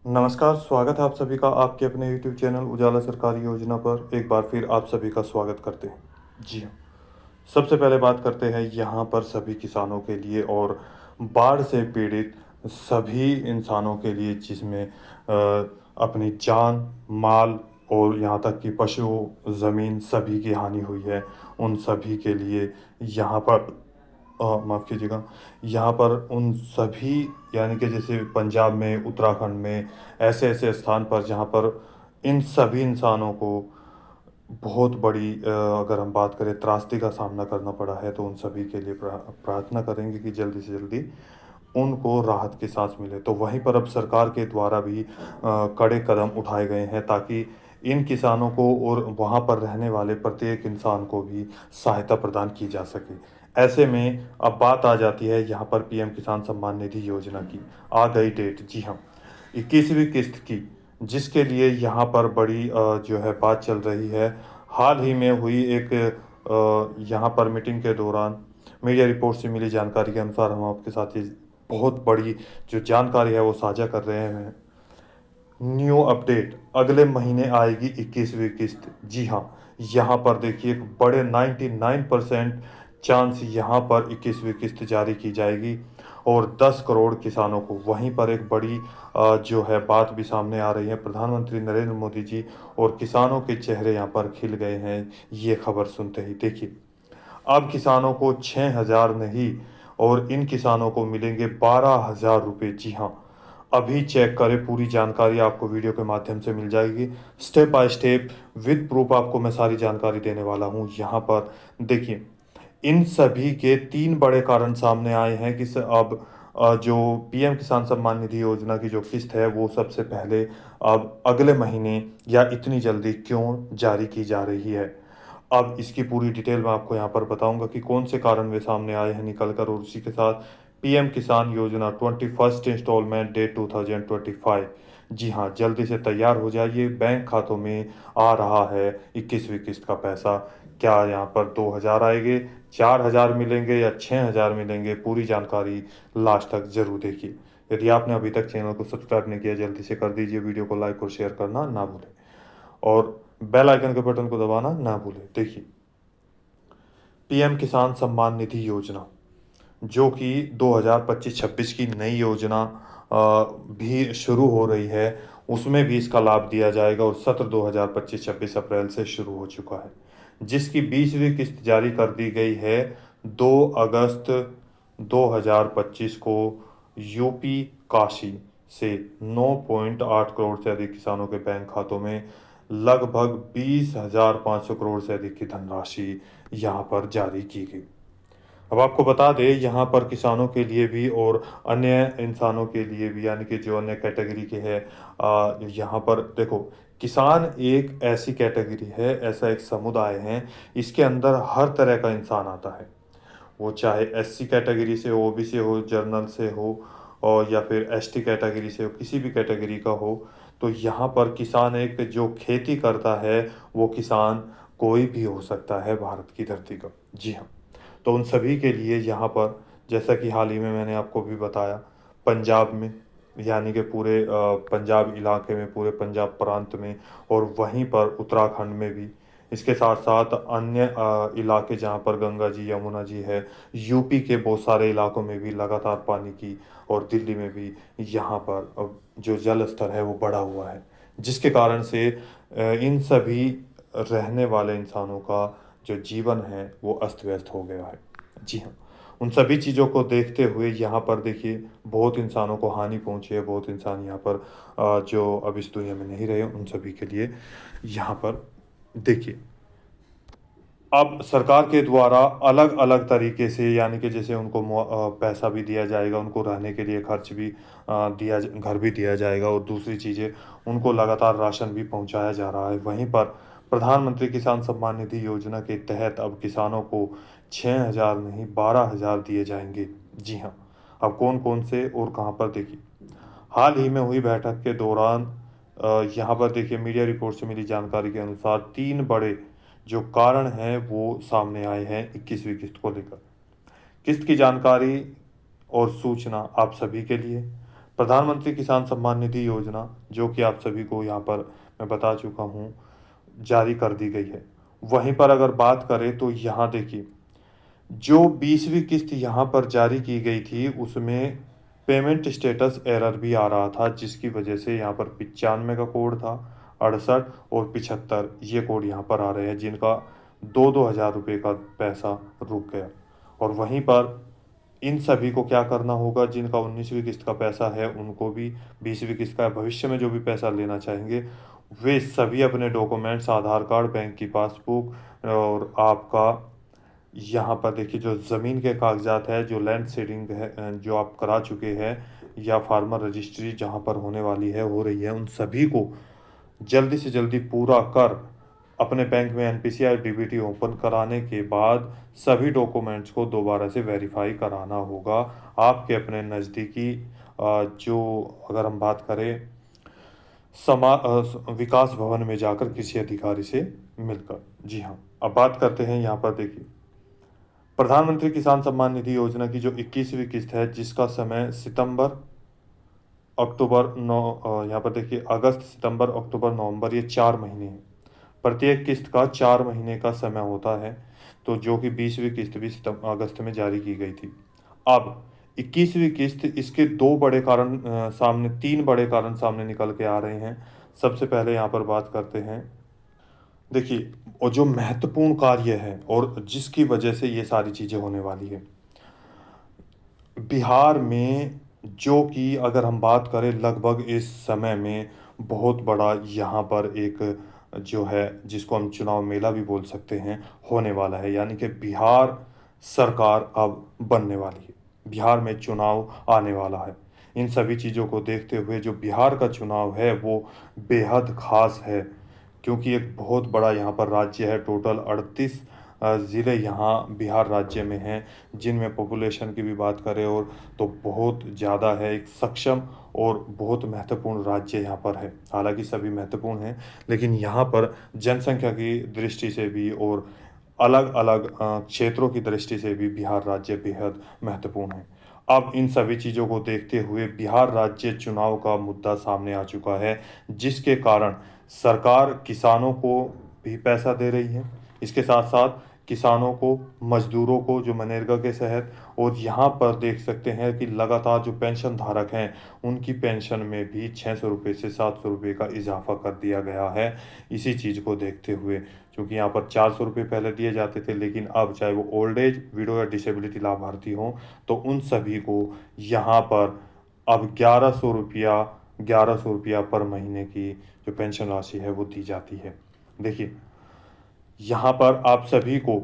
नमस्कार, स्वागत है आप सभी का आपके अपने यूट्यूब चैनल उजाला सरकारी योजना पर। एक बार फिर आप सभी का स्वागत करते हैं। जी हाँ, सबसे पहले बात करते हैं यहाँ पर सभी किसानों के लिए और बाढ़ से पीड़ित सभी इंसानों के लिए, जिसमें अपनी जान, माल और यहाँ तक कि पशु, ज़मीन सभी की हानि हुई है। उन सभी के लिए यहाँ पर माफ़ कीजिएगा, यहाँ पर उन सभी, यानी कि जैसे पंजाब में, उत्तराखंड में, ऐसे-ऐसे स्थान पर जहाँ पर इन सभी इंसानों को बहुत बड़ी अगर हम बात करें त्रासदी का सामना करना पड़ा है, तो उन सभी के लिए प्रार्थना करेंगे कि जल्दी से जल्दी उनको राहत की सांस मिले। तो वहीं पर अब सरकार के द्वारा भी कड़े कदम उठाए गए हैं, ताकि इन किसानों को और वहाँ पर रहने वाले प्रत्येक इंसान को भी सहायता प्रदान की जा सके। ऐसे में अब बात आ जाती है यहाँ पर पीएम किसान सम्मान निधि योजना की। आ गई डेट, जी हाँ, 21वीं किस्त की, जिसके लिए यहाँ पर बड़ी जो है बात चल रही है। हाल ही में हुई एक यहाँ पर मीटिंग के दौरान मीडिया रिपोर्ट से मिली जानकारी के अनुसार हम आपके साथ ये बहुत बड़ी जो जानकारी है वो साझा कर रहे हैं। न्यू अपडेट, अगले महीने आएगी 21वीं किस्त। जी हाँ, यहाँ पर देखिए एक बड़े 99% चांस यहाँ पर 21वीं किस्त जारी की जाएगी और 10 करोड़ किसानों को। वहीं पर एक बड़ी जो है बात भी सामने आ रही है। प्रधानमंत्री नरेंद्र मोदी जी और किसानों के चेहरे यहाँ पर खिल गए हैं ये खबर सुनते ही। देखिए, अब किसानों को 6,000 नहीं और इन किसानों को मिलेंगे 12,000 रुपये। जी हाँ, अभी चेक करें, पूरी जानकारी आपको वीडियो के माध्यम से मिल जाएगी। Step by step with proof आपको मैं सारी जानकारी देने वाला हूँ। यहाँ पर देखिए, इन सभी के 3 बड़े कारण सामने आए हैं कि अब जो पीएम किसान सम्मान निधि योजना की जो किस्त है वो सबसे पहले अब अगले महीने या इतनी जल्दी क्यों जारी की जा रही है। अब इसकी पूरी डिटेल मैं आपको यहाँ पर बताऊंगा कि कौन से कारण वे सामने आए हैं निकल कर, और उसी के साथ पीएम किसान योजना 21st इंस्टॉलमेंट डेट 2025। जी हाँ, जल्दी से तैयार हो जाइए, बैंक खातों में आ रहा है 21वीं किस्त का पैसा। क्या यहाँ पर 2,000 आएंगे, 4,000 मिलेंगे या 6,000 मिलेंगे, पूरी जानकारी लास्ट तक जरूर देखिए। यदि आपने अभी तक चैनल को सब्सक्राइब नहीं किया, जल्दी से कर दीजिए, वीडियो को लाइक और शेयर करना ना भूलें और बेल आइकन के बटन को दबाना ना भूलें। देखिए, पीएम किसान सम्मान निधि योजना जो कि 2025-26 की नई योजना भी शुरू हो रही है, उसमें भी इसका लाभ दिया जाएगा और सत्र 2025-26 अप्रैल से शुरू हो चुका है, जिसकी 20वीं किस्त जारी कर दी गई है 2 अगस्त 2025 को। यूपी काशी से 9.8 करोड़ से अधिक किसानों के बैंक खातों में लगभग 20,500 करोड़ से अधिक की धनराशि यहाँ पर जारी की गई। अब आपको बता दें, यहाँ पर किसानों के लिए भी और अन्य इंसानों के लिए भी, यानी कि जो अन्य कैटेगरी के हैं, यहाँ पर देखो, किसान एक ऐसी कैटेगरी है, ऐसा एक समुदाय है, इसके अंदर हर तरह का इंसान आता है। वो चाहे एससी कैटेगरी से हो, ओबीसी हो, जर्नल से हो, और या फिर एसटी कैटेगरी से हो, किसी भी कैटेगरी का हो। तो यहाँ पर किसान एक जो खेती करता है, वो किसान कोई भी हो सकता है भारत की धरती का। जी हाँ, तो उन सभी के लिए यहाँ पर, जैसा कि हाल ही में मैंने आपको भी बताया, पंजाब में, यानी कि पूरे पंजाब इलाके में, पूरे पंजाब प्रांत में, और वहीं पर उत्तराखंड में भी, इसके साथ साथ अन्य इलाके जहाँ पर गंगा जी, यमुना जी है, यूपी के बहुत सारे इलाकों में भी लगातार पानी की, और दिल्ली में भी यहाँ पर अब जो जल स्तर है वो बढ़ा हुआ है, जिसके कारण से इन सभी रहने वाले इंसानों का जो जीवन है वो अस्त व्यस्त हो गया है। जी हाँ, उन सभी चीज़ों को देखते हुए यहाँ पर देखिए, बहुत इंसानों को हानि पहुँची है, बहुत इंसान यहाँ पर जो अब इस दुनिया में नहीं रहे, उन सभी के लिए यहाँ पर देखिए, अब सरकार के द्वारा अलग अलग तरीके से, यानी कि जैसे उनको पैसा भी दिया जाएगा, उनको रहने के लिए खर्च भी घर भी दिया जाएगा, और दूसरी चीज़ें, उनको लगातार राशन भी पहुंचाया जा रहा है। वहीं पर प्रधानमंत्री किसान सम्मान निधि योजना के तहत अब किसानों को 6,000 नहीं 12,000 दिए जाएंगे। जी हाँ, अब कौन कौन से और कहाँ पर देखिए, हाल ही में हुई बैठक के दौरान यहाँ पर देखिए, मीडिया रिपोर्ट से मिली जानकारी के अनुसार 3 बड़े जो कारण हैं वो सामने आए हैं 21वीं किस्त को लेकर। किस्त की जानकारी और सूचना आप सभी के लिए। प्रधानमंत्री किसान सम्मान निधि योजना, जो कि आप सभी को यहाँ पर मैं बता चुका हूँ, जारी कर दी गई है। वहीं पर अगर बात करें तो यहाँ देखिए, जो 20वीं किस्त यहाँ पर जारी की गई थी, उसमें पेमेंट स्टेटस एरर भी आ रहा था, जिसकी वजह से यहाँ पर 95 का कोड था, 68 और 75 ये कोड यहाँ पर आ रहे हैं, जिनका 2-2 हज़ार रुपये का पैसा रुक गया। और वहीं पर इन सभी को क्या करना होगा, जिनका 19वीं किस्त का पैसा है, उनको भी 20वीं किस्त का भविष्य में जो भी पैसा लेना चाहेंगे, वे सभी अपने डॉक्यूमेंट्स, आधार कार्ड, बैंक की पासबुक और आपका यहाँ पर देखिए जो ज़मीन के कागजात है, जो लैंड सीडिंग है, जो आप करा चुके हैं, या फार्मर रजिस्ट्री जहाँ पर होने वाली है, हो रही है, उन सभी को जल्दी से जल्दी पूरा कर अपने बैंक में एनपीसी या डीबीटी ओपन कराने के बाद सभी डॉक्यूमेंट्स को दोबारा से वेरीफाई कराना होगा आपके अपने नज़दीकी जो अगर हम बात करें विकास भवन में जाकर किसी अधिकारी से मिलकर। जी हाँ, अब बात करते हैं यहाँ पर देखिए, प्रधानमंत्री किसान सम्मान निधि योजना की जो 21वीं किस्त है, जिसका समय सितंबर अक्टूबर नौ यहाँ पर देखिए अगस्त, सितंबर, अक्टूबर, नवंबर, ये 4 महीने हैं। प्रत्येक किस्त का 4 महीने का समय होता है, तो जो कि 20वीं किस्त भी अगस्त में जारी की गई थी। अब 21वीं किस्त, इसके 2 बड़े कारण सामने 3 बड़े कारण सामने निकल के आ रहे हैं। सबसे पहले यहाँ पर बात करते हैं, देखिए, और जो महत्वपूर्ण कार्य है और जिसकी वजह से ये सारी चीज़ें होने वाली है। बिहार में जो कि अगर हम बात करें, लगभग इस समय में बहुत बड़ा यहाँ पर एक जो है, जिसको हम चुनाव मेला भी बोल सकते हैं, होने वाला है। यानी कि बिहार सरकार अब बनने वाली है, बिहार में चुनाव आने वाला है। इन सभी चीज़ों को देखते हुए जो बिहार का चुनाव है वो बेहद ख़ास है, क्योंकि एक बहुत बड़ा यहाँ पर राज्य है। टोटल 38 ज़िले यहाँ बिहार राज्य में हैं, जिनमें पॉपुलेशन की भी बात करें और तो बहुत ज़्यादा है। एक सक्षम और बहुत महत्वपूर्ण राज्य यहाँ पर है। हालांकि सभी महत्वपूर्ण हैं, लेकिन यहाँ पर जनसंख्या की दृष्टि से भी और अलग अलग क्षेत्रों की दृष्टि से भी बिहार राज्य बेहद महत्वपूर्ण है। अब इन सभी चीज़ों को देखते हुए बिहार राज्य चुनाव का मुद्दा सामने आ चुका है, जिसके कारण सरकार किसानों को भी पैसा दे रही है, इसके साथ साथ किसानों को, मजदूरों को जो मनरेगा के तहत, और यहाँ पर देख सकते हैं कि लगातार जो पेंशन धारक हैं, उनकी पेंशन में भी 600 रुपये से 700 रुपये का इजाफा कर दिया गया है। इसी चीज़ को देखते हुए, क्योंकि यहाँ पर 400 रुपये पहले दिए जाते थे, लेकिन अब चाहे वो ओल्ड एज, विडो या डिसेबिलिटी लाभार्थी हों, तो उन सभी को यहाँ पर अब 1100 रुपया पर महीने की जो पेंशन राशि है वो दी जाती है। देखिए, यहाँ पर आप सभी को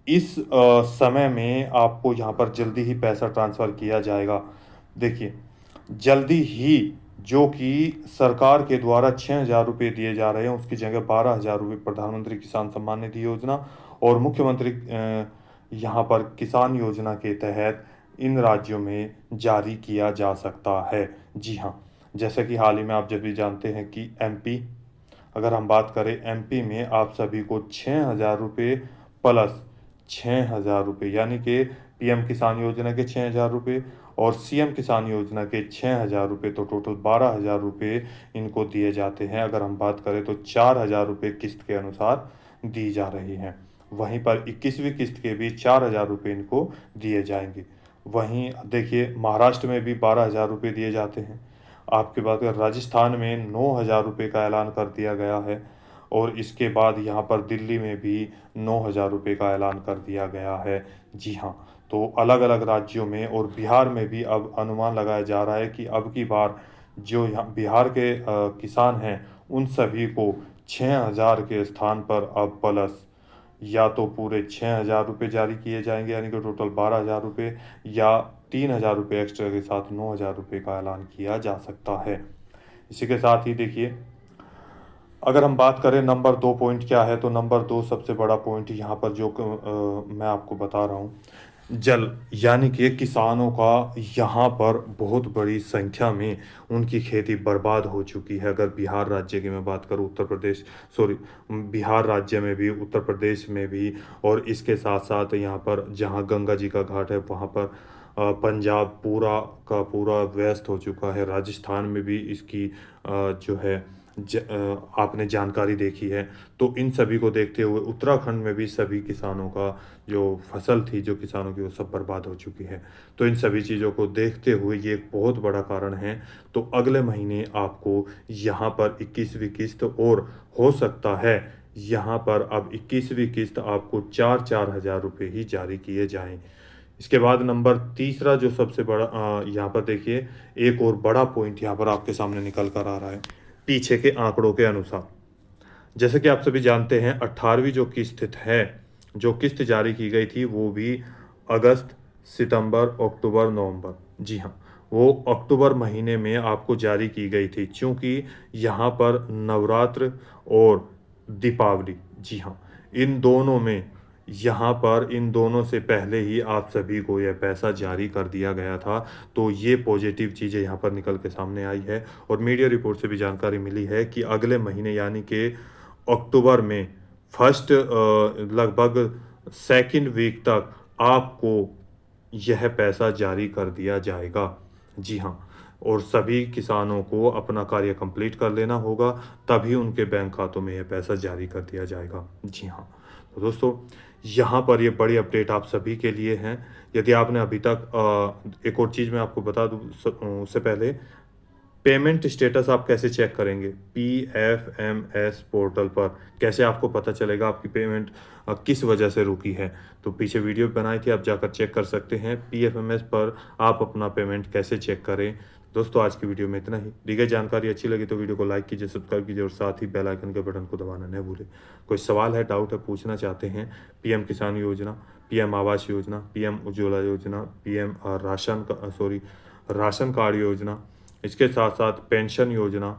इस समय में आपको यहाँ पर जल्दी ही पैसा ट्रांसफ़र किया जाएगा। देखिए, जल्दी ही जो कि सरकार के द्वारा 6,000 रुपये दिए जा रहे हैं, उसकी जगह 12,000 रुपये प्रधानमंत्री किसान सम्मान निधि योजना और मुख्यमंत्री यहाँ पर किसान योजना के तहत इन राज्यों में जारी किया जा सकता है। जी हाँ, जैसा कि हाल ही में आप जब भी जानते हैं कि एमपी, अगर हम बात करें एमपी में आप सभी को 6,000 रुपये प्लस 6,000 रुपये, यानी कि पीएम किसान योजना के 6,000 रुपये और सीएम किसान योजना के 6,000 रुपये, तो टोटल 12,000 रुपये इनको दिए जाते हैं। अगर हम बात करें तो 4,000 रुपये किस्त के अनुसार दी जा रही हैं। वहीं पर 21वीं किस्त के भी 4,000 रुपये इनको दिए जाएंगे। वहीं देखिए, महाराष्ट्र में भी 12,000 रुपये दिए जाते हैं। आपकी बात करें, राजस्थान में 9,000 रुपये का ऐलान कर दिया गया है, और इसके बाद यहाँ पर दिल्ली में भी 9,000 रुपये का ऐलान कर दिया गया है। जी हाँ, तो अलग अलग राज्यों में और बिहार में भी अब अनुमान लगाया जा रहा है कि अब की बार जो यहाँ बिहार के किसान हैं, उन सभी को 6,000 के स्थान पर अब प्लस या तो पूरे 6,000 रुपये जारी किए जाएंगे, यानी कि टोटल 12,000 रुपये, या 3,000 रुपये एक्स्ट्रा के साथ 9,000 रुपये का ऐलान किया जा सकता है। इसी के साथ ही देखिए, अगर हम बात करें नंबर 2 पॉइंट क्या है, तो नंबर 2 सबसे बड़ा पॉइंट यहाँ पर जो मैं आपको बता रहा हूँ, जल, यानी कि किसानों का यहाँ पर बहुत बड़ी संख्या में उनकी खेती बर्बाद हो चुकी है। अगर बिहार राज्य की मैं बात करूँ, उत्तर प्रदेश, सॉरी, बिहार राज्य में भी, उत्तर प्रदेश में भी, और इसके साथ साथ यहाँ पर जहाँ गंगा जी का घाट है, वहाँ पर पंजाब पूरा का पूरा व्यस्त हो चुका है, राजस्थान में भी इसकी जो है आपने जानकारी देखी है। तो इन सभी को देखते हुए उत्तराखंड में भी सभी किसानों का जो फसल थी, जो किसानों की, वो सब बर्बाद हो चुकी है। तो इन सभी चीज़ों को देखते हुए ये एक बहुत बड़ा कारण है। तो अगले महीने आपको यहाँ पर 21वीं किस्त, और हो सकता है यहाँ पर अब 21वीं किस्त आपको 4-4 हज़ार रुपये ही जारी किए जाएँ। इसके बाद नंबर तीसरा जो सबसे बड़ा यहाँ पर देखिए, एक और बड़ा पॉइंट यहाँ पर आपके सामने निकल कर आ रहा है, पीछे के आंकड़ों के अनुसार। जैसे कि आप सभी जानते हैं, 18वीं जो किस्त है, जो किस्त जारी की गई थी, वो भी अगस्त, सितंबर, अक्टूबर, नवंबर, जी हाँ, वो अक्टूबर महीने में आपको जारी की गई थी, चूँकि यहाँ पर नवरात्र और दीपावली, जी हाँ, इन दोनों में, यहाँ पर इन दोनों से पहले ही आप सभी को यह पैसा जारी कर दिया गया था। तो ये पॉजिटिव चीज़ें यहाँ पर निकल के सामने आई है, और मीडिया रिपोर्ट से भी जानकारी मिली है कि अगले महीने यानी कि अक्टूबर में फर्स्ट लगभग सेकंड वीक तक आपको यह पैसा जारी कर दिया जाएगा। जी हाँ, और सभी किसानों को अपना कार्य कंप्लीट कर लेना होगा, तभी उनके बैंक खातों में यह पैसा जारी कर दिया जाएगा। जी हाँ, तो दोस्तों, यहाँ पर ये बड़ी अपडेट आप सभी के लिए हैं। यदि आपने अभी तक एक और चीज़ मैं आपको बता दूँ उससे पहले, पेमेंट स्टेटस आप कैसे चेक करेंगे? पीएफएमएस पोर्टल पर कैसे आपको पता चलेगा आपकी पेमेंट किस वजह से रुकी है? तो पीछे वीडियो बनाई थी, आप जाकर चेक कर सकते हैं। पीएफएमएस पर आप अपना पेमेंट कैसे चेक करें। दोस्तों, आज की वीडियो में इतना ही। दी गई जानकारी अच्छी लगी तो वीडियो को लाइक कीजिए, सब्सक्राइब कीजिए और साथ ही बेल आइकन के बटन को दबाना न भूलें। कोई सवाल है, डाउट है, पूछना चाहते हैं, पीएम किसान योजना, पीएम आवास योजना, पीएम उज्ज्वला योजना, पीएम राशन कार्ड योजना, इसके साथ-साथ पेंशन योजना,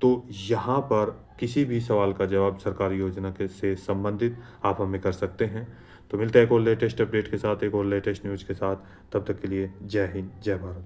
तो यहाँ पर किसी भी सवाल का जवाब सरकारी योजना के से संबंधित आप हमें कर सकते हैं। तो मिलते हैं एक और लेटेस्ट अपडेट के साथ, एक और लेटेस्ट न्यूज़ के साथ। तब तक के लिए जय हिंद, जय भारत।